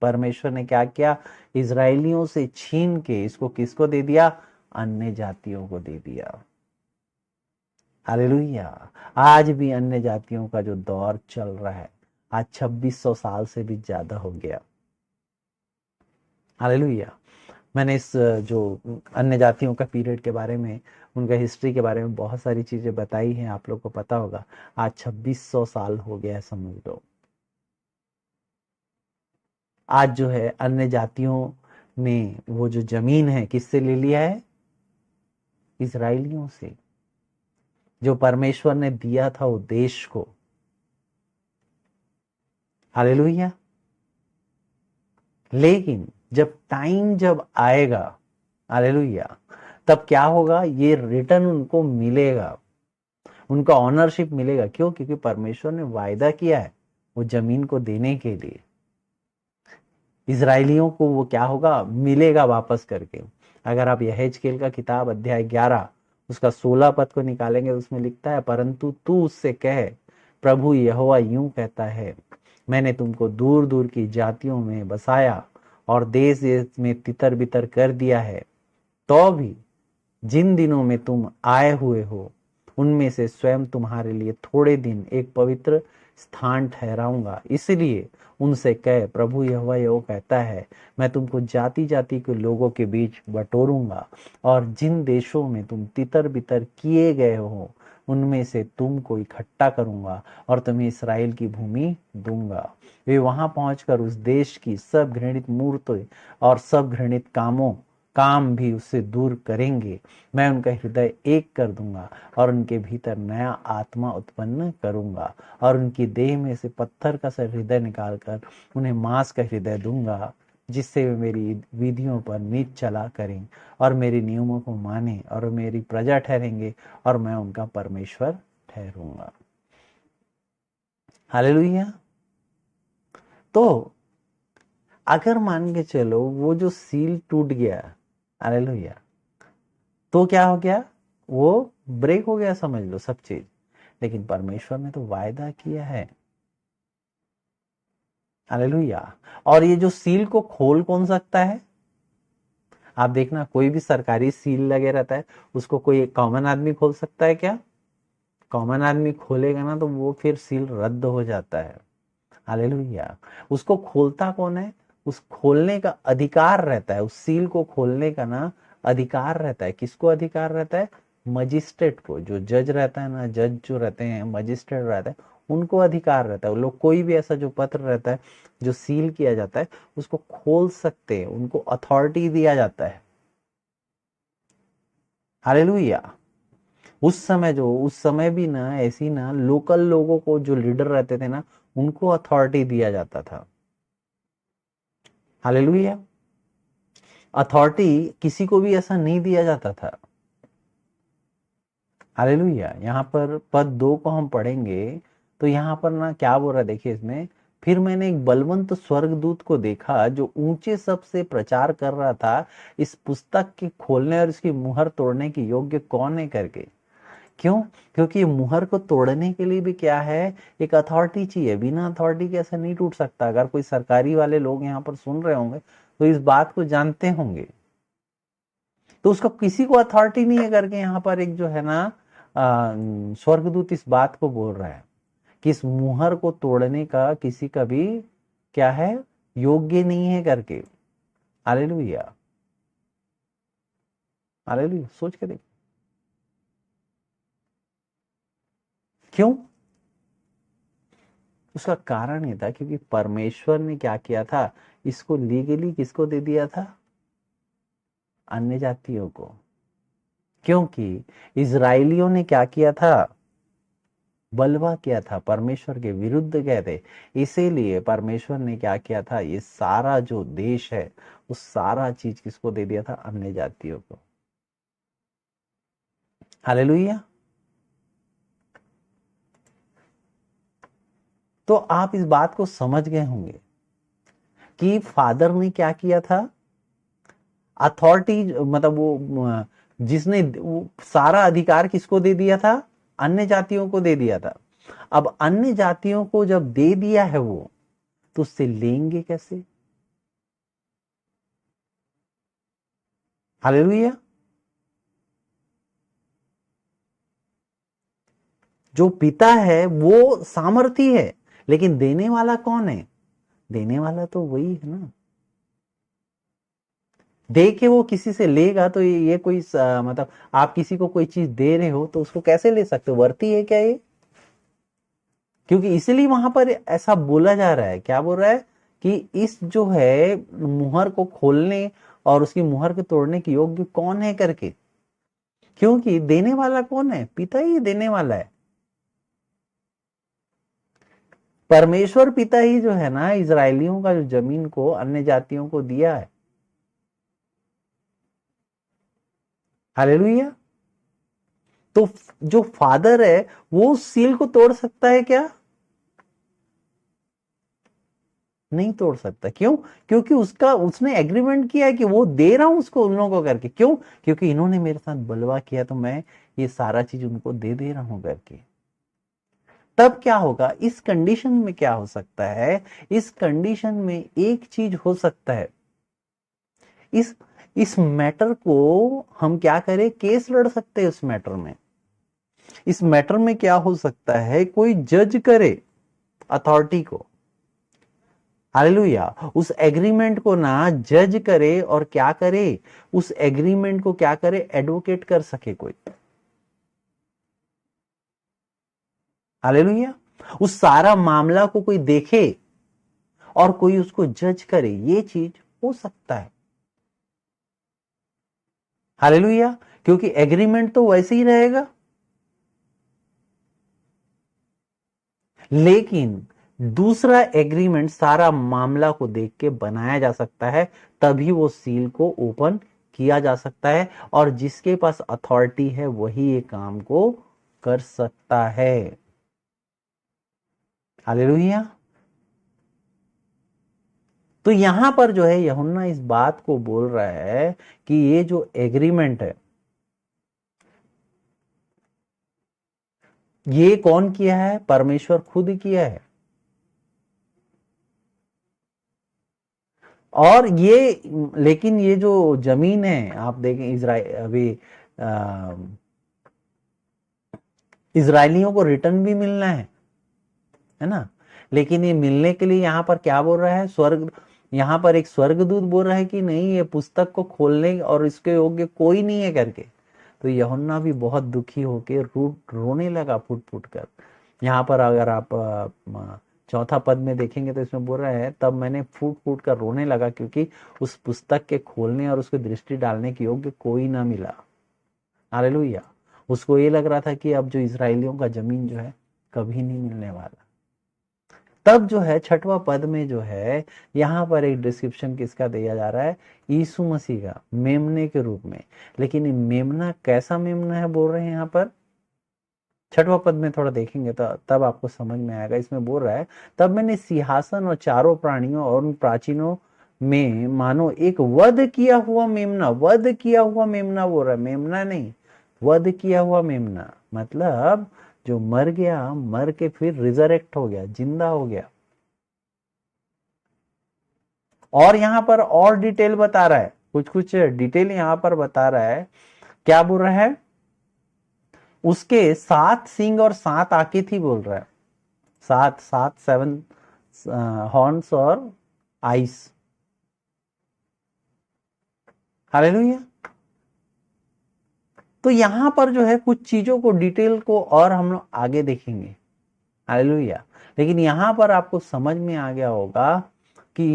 परमेश्वर ने क्या किया? इजराइलियों से छीन के इसको किसको दे दिया? अन्य जातियों को दे दिया। हालेलुया। आज भी अन्य जातियों का जो दौर चल रहा है, आज 2600 साल से भी ज्यादा हो गया। हालेलुया। मैंने इस जो अन्य जातियों का पीरियड के बारे में, उनका हिस्ट्री के बारे में बहुत सारी चीजें बताई हैं, आप लोग को पता होगा। आज 2600 साल हो गया है, समझ लो। आज जो है अन्य जातियों ने वो जो जमीन है किससे ले लिया है? इजराइलियों से, जो परमेश्वर ने दिया था वो देश को। हालेलुया। लेकिन जब आएगा, हालेलुया, तब क्या होगा? ये रिटर्न उनको मिलेगा, उनका ऑनरशिप मिलेगा। क्यों? क्योंकि परमेश्वर ने वायदा किया है वो जमीन को देने के लिए। इजराइलियों को वो क्या होगा? मिलेगा वापस करके। अगर आप यहेजकेल का किताब अध्याय 11 उसका 16 पद को निकालेंगे तो उसमें लिखता है, परंतु तू उससे कह, प्रभु यहोवा यूं कहता है, मैंने तुमको दूर दूर की जातियों में बसाया और देश देश में तितर बितर कर दिया है, तो भी जिन दिनों में तुम आए हुए हो उनमें से स्वयं तुम्हारे लिए थोड़े दिन एक पवित्र स्थान ठहराऊंगा। इसलिए उनसे कह, प्रभु यहोवा यो कहता है, मैं तुमको जाति जाति के लोगों के बीच बटोरूंगा और जिन देशों में तुम तितर बितर किए गए हो उनमें से तुमको इकट्ठा करूंगा और तुम्हें इस्राएल की भूमि दूंगा। वे वहां पहुंचकर उस देश की सब घृणित मूर्तों और सब घृणित काम भी उससे दूर करेंगे। मैं उनका हृदय एक कर दूंगा और उनके भीतर नया आत्मा उत्पन्न करूंगा और उनकी देह में से पत्थर का सा हृदय निकालकर उन्हें मांस का हृदय दूंगा, जिससे वे मेरी विधियों पर नीत चला करें और मेरे नियमों को माने और मेरी प्रजा ठहरेंगे और मैं उनका परमेश्वर ठहरूंगा। हालेलुया। तो अगर मान के चलो वो जो सील टूट गया, हालेलुया, तो क्या हो गया? वो ब्रेक हो गया, समझ लो सब चीज। लेकिन परमेश्वर ने तो वायदा किया है। हालेलुया। और ये जो सील को खोल कौन सकता है? आप देखना, कोई भी सरकारी सील लगे रहता है, उसको कोई कॉमन आदमी खोल सकता है क्या? कॉमन आदमी खोलेगा ना तो वो फिर सील रद्द हो जाता है। हालेलुया। उसको खोलता कौन है? उस खोलने का अधिकार रहता है, उस सील को खोलने का ना अधिकार रहता है। किसको अधिकार रहता है? मजिस्ट्रेट को, जो जज रहता है ना, जज जो रहते हैं, मजिस्ट्रेट रहता है, उनको अधिकार रहता है। वो लोग कोई भी ऐसा जो पत्र रहता है जो सील किया जाता है उसको खोल सकते हैं, उनको अथॉरिटी दिया जाता है। हालेलुया। उस समय भी ना ऐसी ना लोकल लोगों को, जो लीडर रहते थे ना, उनको अथॉरिटी दिया जाता था। हालेलुया। अथॉरिटी किसी को भी ऐसा नहीं दिया जाता था। हालेलुया। यहाँ पर पद 2 को हम पढ़ेंगे तो यहाँ पर ना क्या बोल रहा है, देखिए इसमें, फिर मैंने एक बलवंत स्वर्गदूत को देखा जो ऊंचे शब्द से प्रचार कर रहा था, इस पुस्तक के खोलने और इसकी मुहर तोड़ने की योग्य कौन है करके। क्यों? क्योंकि मुहर को तोड़ने के लिए भी क्या है, एक अथॉरिटी चाहिए। बिना अथॉरिटी के ऐसा नहीं टूट सकता। अगर कोई सरकारी वाले लोग यहाँ पर सुन रहे होंगे तो इस बात को जानते होंगे। तो उसका किसी को अथॉरिटी नहीं है करके यहाँ पर एक जो है ना स्वर्गदूत इस बात को बोल रहा है कि इस मुहर को तोड़ने का किसी का भी क्या है, योग्य नहीं है करके। हालेलुया। हालेलुया। सोच के देख, क्यों? उसका कारण ये था क्योंकि परमेश्वर ने क्या किया था, इसको लीगली किसको दे दिया था? अन्य जातियों को। क्योंकि इजराइलियों ने क्या किया था? बलवा किया था, परमेश्वर के विरुद्ध गए थे। इसीलिए परमेश्वर ने क्या किया था, ये सारा जो देश है उस सारा चीज किसको दे दिया था? अन्य जातियों को। हालेलुया। तो आप इस बात को समझ गए होंगे कि फादर ने क्या किया था, अथॉरिटी, मतलब वो जिसने वो सारा अधिकार किसको दे दिया था? अन्य जातियों को दे दिया था। अब अन्य जातियों को जब दे दिया है वो, तो उससे लेंगे कैसे? हालेलुया। जो पिता है वो सामर्थी है, लेकिन देने वाला कौन है? देने वाला तो वही है ना। दे के वो किसी से लेगा तो ये कोई मतलब आप किसी को कोई चीज दे रहे हो तो उसको कैसे ले सकते हो? वर्ती है क्या ये? क्योंकि इसलिए वहां पर ऐसा बोला जा रहा है, क्या बोल रहा है कि इस जो है मुहर को खोलने और उसकी मुहर को तोड़ने के योग्य कौन है करके। क्योंकि देने वाला कौन है? पिता ही देने वाला है। परमेश्वर पिता ही जो है ना, इजरायलियों का जो जमीन को अन्य जातियों को दिया है। हालेलुया। तो जो फादर है वो उस सील को तोड़ सकता है क्या? नहीं तोड़ सकता। क्यों? क्योंकि उसने एग्रीमेंट किया है कि वो दे रहा हूं उसको, उन लोगों को करके। क्यों? क्योंकि इन्होंने मेरे साथ बलवा किया तो मैं ये सारा चीज उनको दे रहा हूं करके। तब क्या होगा, इस कंडीशन में क्या हो सकता है, इस कंडीशन में एक चीज हो सकता है, इस इस मैटर को हम क्या करें, केस लड़ सकते हैं उस मैटर में। इस मैटर में क्या हो सकता है, कोई जज करे अथॉरिटी को। हालेलुया। उस एग्रीमेंट को ना जज करे और क्या करे, उस एग्रीमेंट को क्या करे, एडवोकेट कर सके कोई। हालेलुया। उस सारा मामला को कोई देखे और कोई उसको जज करे, ये चीज हो सकता है। हालेलुया। क्योंकि एग्रीमेंट तो वैसे ही रहेगा, लेकिन दूसरा एग्रीमेंट सारा मामला को देख के बनाया जा सकता है, तभी वो सील को ओपन किया जा सकता है, और जिसके पास अथॉरिटी है वही ये काम को कर सकता है। हालेलुया। तो यहां पर जो है यूहन्ना इस बात को बोल रहा है कि ये जो एग्रीमेंट है, ये कौन किया है? परमेश्वर खुद किया है। और ये, लेकिन ये जो जमीन है आप देखें, इजराइल अभी इजरायलियों को रिटर्न भी मिलना है ना। लेकिन ये मिलने के लिए यहां पर क्या बोल रहा है स्वर्ग, यहाँ पर एक स्वर्गदूत बोल रहा है कि नहीं, ये पुस्तक को खोलने और इसके योग्य कोई नहीं है करके। तो यूहन्ना भी बहुत दुखी होके रोने लगा फुट फुट कर। यहाँ पर अगर आप चौथा पद में देखेंगे तो इसमें बोल रहा है, तब मैंने फूट फूट कर रोने लगा क्योंकि उस पुस्तक के खोलने और उसकी दृष्टि डालने के योग्य कोई ना मिला। हालेलुया। उसको ये लग रहा था कि अब जो इजरायलियों का जमीन जो है कभी नहीं मिलने वाला। तब जो है छठवां पद में जो है यहाँ पर एक डिस्क्रिप्शन किसका दिया जा रहा है, यीशु मसीह का, मेमने के रूप में। लेकिन मेमना कैसा मेमना है बोल रहे हैं यहाँ पर, छठवां पद में थोड़ा देखेंगे तो तब आपको समझ में आएगा। इसमें बोल रहा है, तब मैंने सिंहासन और चारों प्राणियों और उन प्राचीनों में मानो एक वध किया हुआ मेमना, वध किया हुआ मेमना बोल रहा है, मेमना नहीं, वध किया हुआ मेमना, मतलब जो मर गया, मर के फिर रिजरेक्ट हो गया, जिंदा हो गया। और यहां पर और डिटेल बता रहा है, कुछ कुछ डिटेल यहां पर बता रहा है। क्या बोल रहा है, उसके 7 सींग और 7 आंखें थी बोल रहा है, 7 हॉर्न्स और आइस। हालेलुया। तो यहां पर जो है कुछ चीजों को, डिटेल को और हम लोग आगे देखेंगे। हालेलुया। लेकिन यहां पर आपको समझ में आ गया होगा कि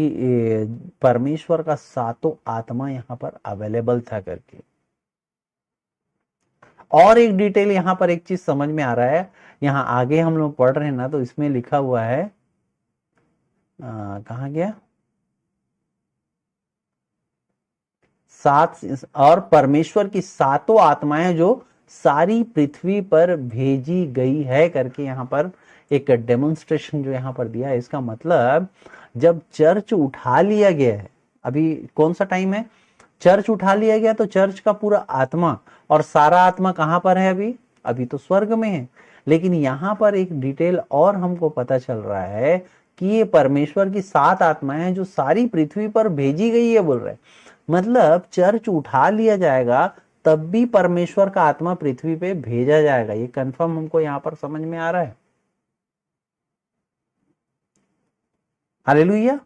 परमेश्वर का 7 आत्मा यहां पर अवेलेबल था करके। और एक डिटेल यहां पर एक चीज समझ में आ रहा है, यहां आगे हम लोग पढ़ रहे हैं ना, तो इसमें लिखा हुआ है, कहां गया, 7, और परमेश्वर की 7 आत्माएं जो सारी पृथ्वी पर भेजी गई है करके यहां पर एक डेमोन्स्ट्रेशन जो यहां पर दिया है। इसका मतलब जब चर्च उठा लिया गया है, अभी कौन सा टाइम है, चर्च उठा लिया गया, तो चर्च का पूरा आत्मा और सारा आत्मा कहां पर है, अभी तो स्वर्ग में है। लेकिन यहां पर एक डिटेल और हमको पता चल रहा है कि ये परमेश्वर की 7 आत्माएं हैं जो सारी पृथ्वी पर भेजी गई है बोल रहे हैं। मतलब चर्च उठा लिया जाएगा तब भी परमेश्वर का आत्मा पृथ्वी पे भेजा जाएगा, ये कंफर्म हमको यहां पर समझ में आ रहा है। हालेलुया।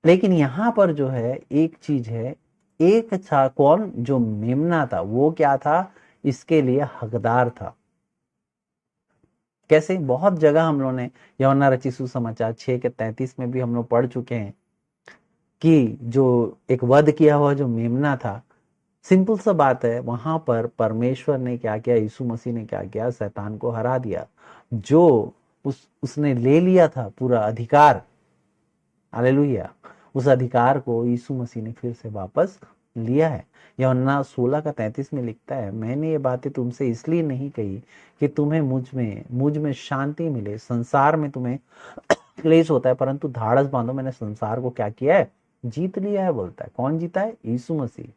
लेकिन यहां पर जो है एक चीज है, एक था कौन, जो मेमना था, वो क्या था, इसके लिए हकदार था। कैसे, बहुत जगह हम लोगों ने यूहन्ना रचित सुसमाचार 6:33 में भी हम लोग पढ़ चुके हैं कि जो एक वध किया हुआ जो मेमना था, सिंपल सा बात है, वहां पर परमेश्वर ने क्या किया, यीशु मसीह ने क्या किया, शैतान को हरा दिया। जो उसने ले लिया था पूरा अधिकार, हालेलुया, उस अधिकार को यीशु मसीह ने फिर से वापस लिया है। यूहन्ना 16:33 में लिखता है, मैंने ये बातें तुमसे इसलिए नहीं कही कि तुम्हें मुझ में शांति मिले, संसार में तुम्हें क्लेश होता है, परंतु धाड़स बांधो, मैंने संसार को क्या किया है, जीत लिया है बोलता है। कौन जीता है, यीशु मसीह।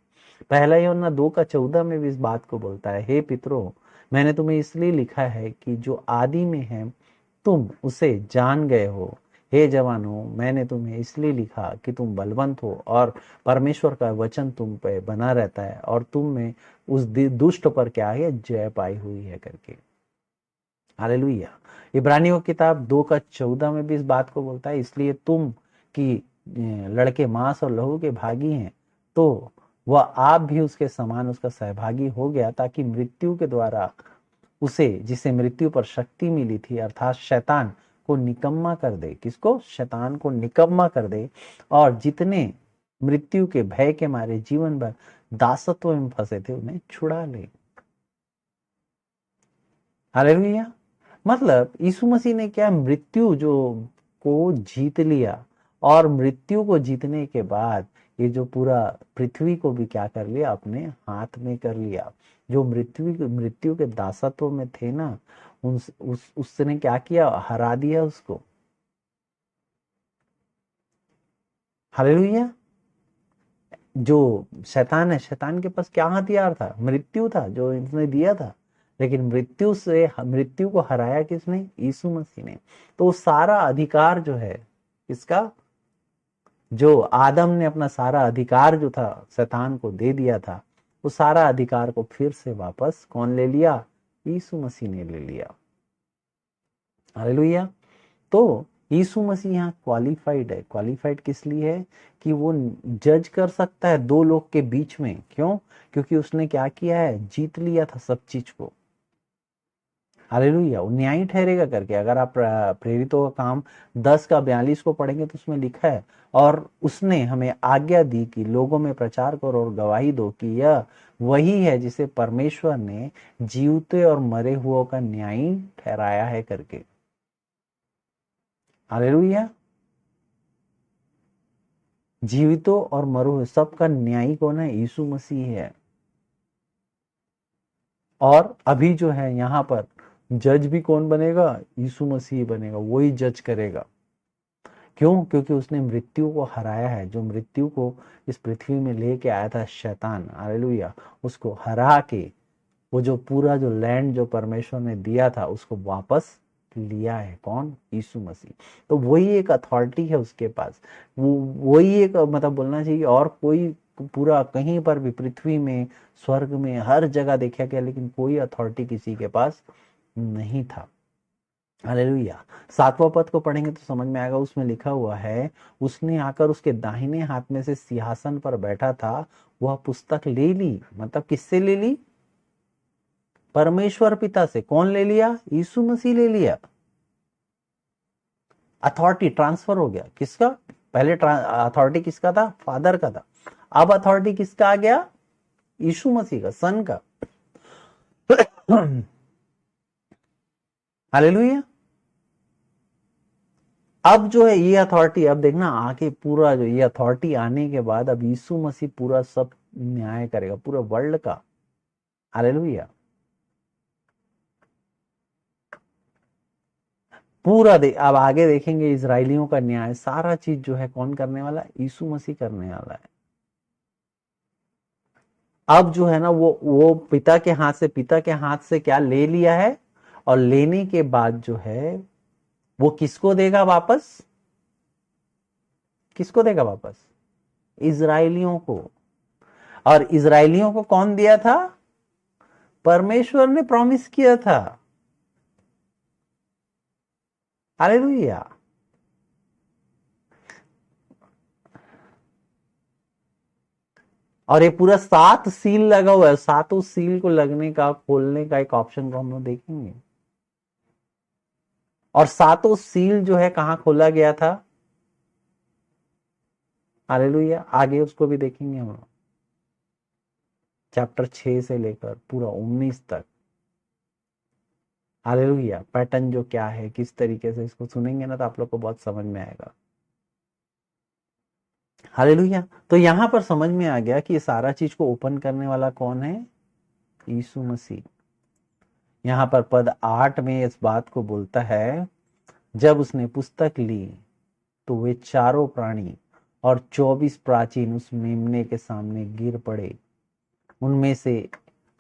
पहला यूहन्ना 2:14 में भी इस बात को बोलता है, हे पितरों, मैंने तुम्हें इसलिए लिखा है कि जो आदि में है तुम उसे जान गए हो। हे जवानों, मैंने तुम्हें इसलिए लिखा कि तुम बलवंत हो और परमेश्वर का वचन तुम पे बना रहता है और तुम में उस दुष्ट पर क्या है, जय पाई हुई है करके। हालेलुया। इब्रानियों की किताब 2:14 में भी इस बात को बोलता है, इसलिए तुम कि लड़के मांस और लहू के भागी हैं, तो वह आप भी उसके समान उसका सहभागी हो गया, ताकि मृत्यु के द्वारा उसे, जिसे मृत्यु पर शक्ति मिली थी, अर्थात शैतान को निकम्मा कर दे। किसको, शैतान को निकम्मा कर दे, और जितने मृत्यु के भय के मारे जीवन भर दासत्व में फंसे थे उन्हें छुड़ा ले। हालेलुया। मतलब यीशु मसीह ने क्या, मृत्यु जो को जीत लिया, और मृत्यु को जीतने के बाद ये जो पूरा पृथ्वी को भी क्या कर लिया, अपने हाथ में कर लिया। जो मृत्यु के दासत्व में थे ना, उसने क्या किया, हरा दिया उसको। हालेलुया। जो शैतान है, शैतान के पास क्या हथियार था, मृत्यु था जो इसने दिया था, लेकिन मृत्यु को हराया किसने, यीशु मसीह ने। तो सारा अधिकार जो है इसका, जो आदम ने अपना सारा अधिकार जो था शैतान को दे दिया था, वो सारा अधिकार को फिर से वापस कौन ले लिया, यीशु मसीह ने ले लिया। हालेलुया। तो यीशु मसीह यहाँ क्वालिफाइड है। क्वालिफाइड किस लिए है कि वो जज कर सकता है दो लोग के बीच में। क्यों? क्योंकि उसने क्या किया है, जीत लिया था सब चीज को। हालेलुया। वो न्यायी ठहरेगा करके। अगर आप प्रेरितों का काम 10 का 42 को पढ़ेंगे तो उसमें लिखा है, और उसने हमें आज्ञा दी कि लोगों में प्रचार करो और गवाही दो कि यह वही है जिसे परमेश्वर ने जीवते और मरे हुओं का न्यायी ठहराया है करके। हालेलुया। जीवितों और मरे हुए सबका न्यायी कौन है? यीशु मसीह है। और अभी जो है यहाँ पर जज भी कौन बनेगा? यीशु मसीह बनेगा, वही जज करेगा। क्यों? क्योंकि उसने मृत्यु को हराया है। जो मृत्यु को इस पृथ्वी में लेके आया था शैतान, हालेलुया, उसको हरा के वो जो पूरा जो लैंड जो परमेश्वर ने दिया था उसको वापस लिया है। कौन? यीशु मसीह। तो वही एक अथॉरिटी है उसके पास। वो वही एक मतलब बोलना चाहिए, और कोई पूरा कहीं पर भी पृथ्वी में, स्वर्ग में, हर जगह देखा गया, लेकिन कोई अथॉरिटी किसी के पास नहीं था। हालेलुया। 7वां पद को पढ़ेंगे तो समझ में आएगा। उसमें लिखा हुआ है, उसने आकर उसके दाहिने हाथ में से सिंहासन पर बैठा था, वह पुस्तक ले ली। मतलब किससे ले ली? परमेश्वर पिता से। कौन ले लिया? यीशु मसीह ले लिया। अथॉरिटी ट्रांसफर हो गया। किसका? पहले अथॉरिटी किसका था? फादर का था। अब अथॉरिटी किसका आ गया? यीशु मसीह का, सन का। हालेलुया। अब जो है ये अथॉरिटी, अब देखना आके पूरा जो ये अथॉरिटी आने के बाद अब यीशु मसीह पूरा सब न्याय करेगा पूरे वर्ल्ड का। हालेलुया। पूरा अब आगे देखेंगे इजरायलियों का न्याय, सारा चीज जो है कौन करने वाला है? यीशु मसीह करने वाला है। अब जो है ना वो पिता के हाथ से क्या ले लिया है, और लेने के बाद जो है वो किसको देगा वापस? किसको देगा वापस? इजरायलियों को। और इजरायलियों को कौन दिया था? परमेश्वर ने प्रॉमिस किया था। हालेलुया। और ये पूरा 7 सील लगा हुआ है। सातों सील को लगने का, खोलने का एक ऑप्शन को हम लोग देखेंगे। और सातों सील जो है कहां खोला गया था? हालेलुया। आगे उसको भी देखेंगे हम लोग, चैप्टर 6 से लेकर पूरा 19 तक। हालेलुया। पैटर्न जो क्या है, किस तरीके से इसको सुनेंगे ना तो आप लोग को बहुत समझ में आएगा। हालेलुया। तो यहां पर समझ में आ गया कि ये सारा चीज को ओपन करने वाला कौन है? यीशु मसीह। यहां पर पद 8 में इस बात को बोलता है, जब उसने पुस्तक ली तो वे चारों प्राणी और 24 प्राचीन उस मेमने के सामने गिर पड़े। उनमें से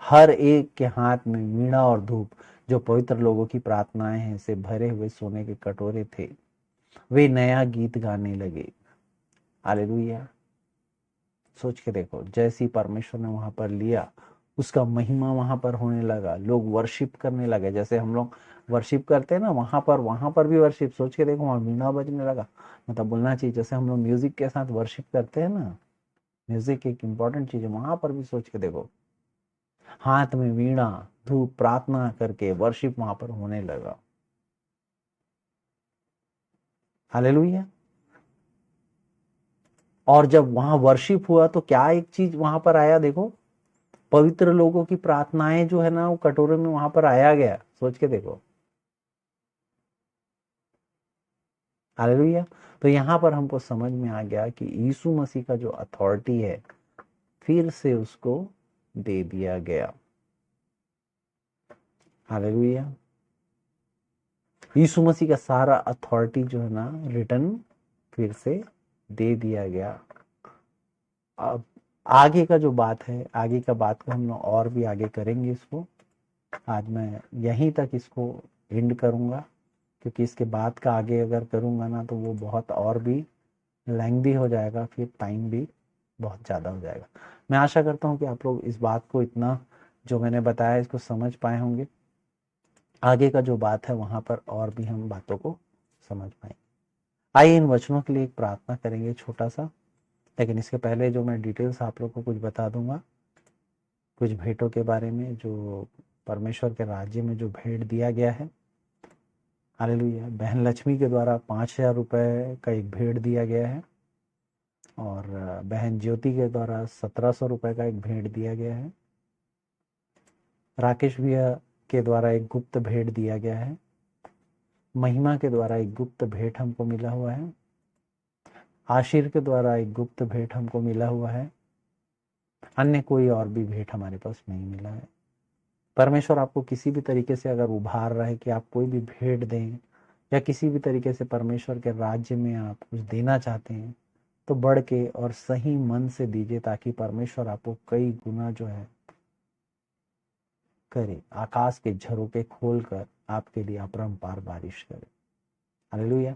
हर एक के हाथ में वीणा और धूप, जो पवित्र लोगों की प्रार्थनाएं हैं, से भरे हुए सोने के कटोरे थे। वे नया गीत गाने लगे। हालेलुया। सोच के देखो, जैसी परमेश्वर ने वहां पर लिया, उसका महिमा वहां पर होने लगा। लोग वर्शिप करने लगे, जैसे हम लोग वर्शिप करते हैं ना, वहां पर भी वर्शिप। सोच के देखो, वहां वीणा बजने लगा। मतलब बोलना चाहिए जैसे हम लोग म्यूजिक के साथ वर्शिप करते हैं ना, म्यूजिक एक इंपॉर्टेंट चीज है। वहां पर भी सोच के देखो, हाथ में वीणा, धूप, प्रार्थना करके वर्शिप वहां पर होने लगा। हालेलुया। और जब वहां वर्शिप हुआ तो क्या एक चीज वहां पर आया? देखो, पवित्र लोगों की प्रार्थनाएं जो है ना वो कटोरे में वहां पर आया गया। सोच के देखो। हालेलुया। तो यहां पर हमको समझ में आ गया कि यीशु मसीह का जो अथॉरिटी है फिर से उसको दे दिया गया। हालेलुया। यीशु मसीह का सारा अथॉरिटी जो है ना रिटर्न फिर से दे दिया गया। अब आगे का जो बात है, आगे का बात को हम लोग और भी आगे करेंगे। इसको आज मैं यहीं तक इसको एंड करूंगा, क्योंकि इसके बाद का आगे अगर करूंगा ना तो वो बहुत और भी लेंथी हो जाएगा, फिर टाइम भी बहुत ज़्यादा हो जाएगा। मैं आशा करता हूँ कि आप लोग इस बात को, इतना जो मैंने बताया, इसको समझ पाए होंगे। आगे का जो बात है वहाँ पर और भी हम बातों को समझ पाएंगे। आइए इन वचनों के लिए एक प्रार्थना करेंगे छोटा सा, लेकिन इसके पहले जो मैं डिटेल्स आप लोग को कुछ बता दूंगा, कुछ भेंटों के बारे में जो परमेश्वर के राज्य में जो भेंट दिया गया है। हालेलुया। बहन लक्ष्मी के द्वारा 5,000 रुपये का एक भेंट दिया गया है, और बहन ज्योति के द्वारा 1,700 रुपये का एक भेंट दिया गया है। राकेश भैया के द्वारा एक गुप्त भेंट दिया गया है। महिमा के द्वारा एक गुप्त भेंट हमको मिला हुआ है। आशीर के द्वारा एक गुप्त भेंट हमको मिला हुआ है। अन्य कोई और भी भेंट हमारे पास नहीं मिला है। परमेश्वर आपको किसी भी तरीके से अगर उभार रहा है कि आप कोई भी भेंट दें, या किसी भी तरीके से परमेश्वर के राज्य में आप कुछ देना चाहते हैं, तो बढ़ के और सही मन से दीजिए, ताकि परमेश्वर आपको कई गुना जो है करे, आकाश के झरोके खोलकर आपके लिए अपरंपार बारिश करे। हालेलुया।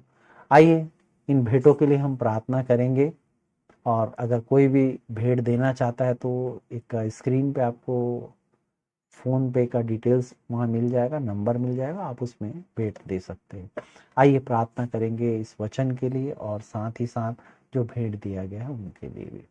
आइए इन भेंटों के लिए हम प्रार्थना करेंगे, और अगर कोई भी भेंट देना चाहता है तो एक स्क्रीन पे आपको फोन पे का डिटेल्स वहाँ मिल जाएगा, नंबर मिल जाएगा, आप उसमें भेंट दे सकते हैं। आइए प्रार्थना करेंगे इस वचन के लिए, और साथ ही साथ जो भेंट दिया गया है उनके लिए भी।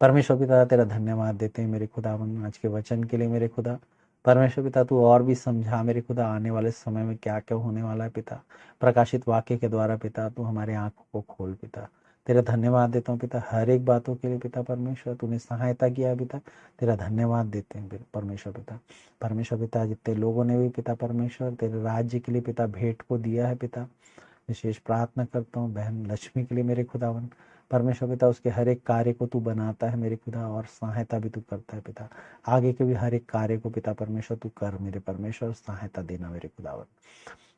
परमेश्वर पिता तेरा धन्यवाद देते हैं मेरे खुदावन आज के वचन के लिए। मेरे खुदा परमेश्वर पिता तू और भी समझा मेरे खुदा आने वाले समय में क्या क्या होने वाला है पिता। प्रकाशित वाक्य के द्वारा पिता तू हमारे आंखों को खोल पिता। तेरा धन्यवाद देता हूँ पिता हर एक बातों के लिए पिता। परमेश्वर तूने सहायता किया है पिता, तेरा धन्यवाद देते हैं परमेश्वर पिता। परमेश्वर पिता जितने लोगों ने भी पिता परमेश्वर तेरे राज्य के लिए पिता भेंट को दिया है पिता, विशेष प्रार्थना करता हूँ बहन लक्ष्मी के लिए मेरे खुदावन। परमेश्वर पिता उसके हर एक कार्य को तू बनाता है मेरे खुदा, और सहायता भी तू करता है पिता। आगे के भी हर एक कार्य को पिता परमेश्वर तू कर मेरे परमेश्वर, सहायता देना मेरे खुदावन।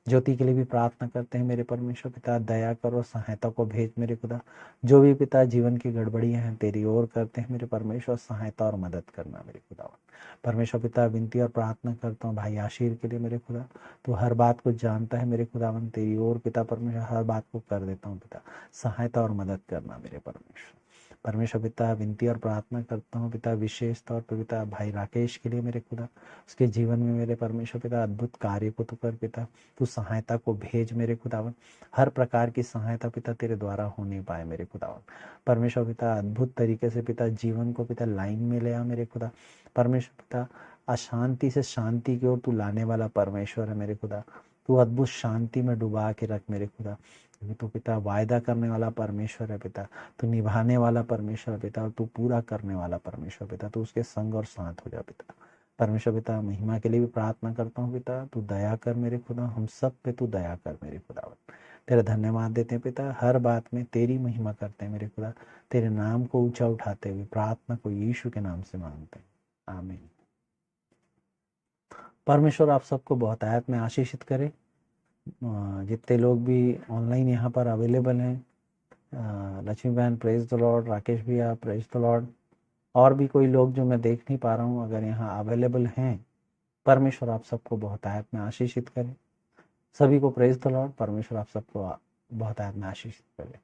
ज्योति के लिए भी प्रार्थना करते हैं मेरे परमेश्वर पिता, दया करो सहायता को भेज मेरे खुदा। जो भी पिता जीवन की गड़बड़ियां हैं तेरी ओर करते हैं मेरे परमेश्वर, सहायता और मदद करना मेरे खुदा। परमेश्वर पिता विनती और प्रार्थना करता हूँ भाई आशीर के लिए मेरे खुदा, तो हर बात को जानता है मेरे खुदावन, तेरी ओर पिता परमेश्वर हर बात को कर देता हूँ पिता, सहायता और मदद करना मेरे परमेश्वर। परमेश्वर पिता विनती और प्रार्थना करता हूँ पिता विशेष तौर पर पिता भाई राकेश के लिए मेरे खुदा, उसके जीवन में मेरे परमेश्वर पिता अद्भुत कार्य को तू कर पिता, तू सहायता को भेज मेरे खुदावन। हर प्रकार की सहायता पिता तेरे द्वारा हो नहीं पाए मेरे खुदावन। परमेश्वर पिता अद्भुत तरीके से पिता जीवन को पिता लाइन में ले आ मेरे खुदा। परमेश्वर पिता अशांति से शांति की ओर तू लाने वाला परमेश्वर है मेरे खुदा। तू अद्भुत शांति में डुबा के रख मेरे खुदा। तू पिता वायदा करने वाला परमेश्वर है पिता, तू निभाने वाला परमेश्वर है पिता, और तू पूरा करने वाला परमेश्वर पिता। तू उसके संग और साथ हो जा पिता। परमेश्वर पिता महिमा के लिए भी प्रार्थना करता हूँ पिता, तू दया कर मेरे खुदा, हम सब पे तू दया कर मेरे खुदा। तेरा धन्यवाद देते हैं पिता, हर बात में तेरी महिमा करते हैं मेरे खुदा। तेरे नाम को ऊंचा उठाते हुए प्रार्थना को यीशु के नाम से मांगते हैं, आमीन। परमेश्वर आप सबको बहुत आयत में आशीषित करे। जितने लोग भी ऑनलाइन यहाँ पर अवेलेबल हैं, लक्ष्मी बहन प्रेज द लॉर्ड, राकेश भैया प्रेज द लॉर्ड, और भी कोई लोग जो मैं देख नहीं पा रहा हूँ अगर यहाँ अवेलेबल हैं, परमेश्वर आप सबको बहुत आयत में आशीषित करे। सभी को प्रेज द लॉर्ड। परमेश्वर आप सबको बहुत आयत में आशीषित करे।